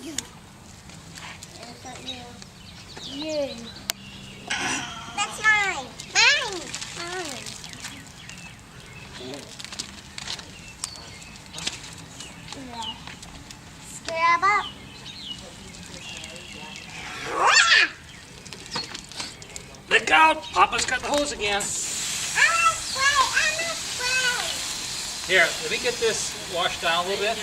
You. That's mine. Mine. Yeah. Scrub up. Look out! Papa's got the hose again. I'm afraid. Here, let me get this washed down a little bit.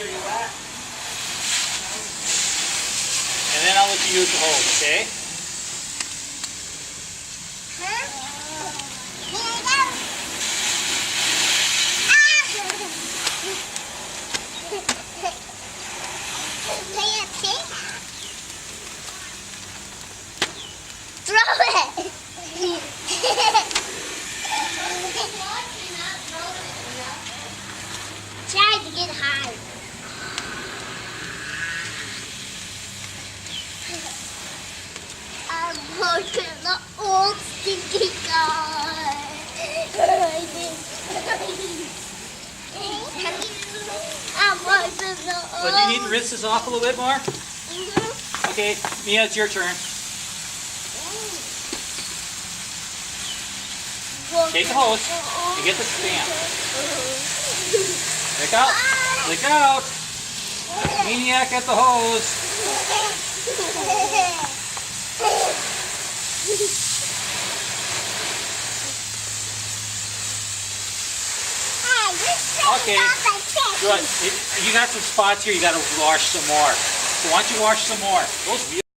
And then I'll let you use the hose, okay? Huh? Here I go. Pay attention. Throw it. Try to get high. I'm working the old stinky car. I'm working the old. But do you need to rinse this off a little bit more? Okay, Mia, it's your turn. Take the hose and get the stamp. Look out! Look out! Maniac at the hose. Okay, good. You got some spots here you got to wash some more. So why don't you wash some more? Those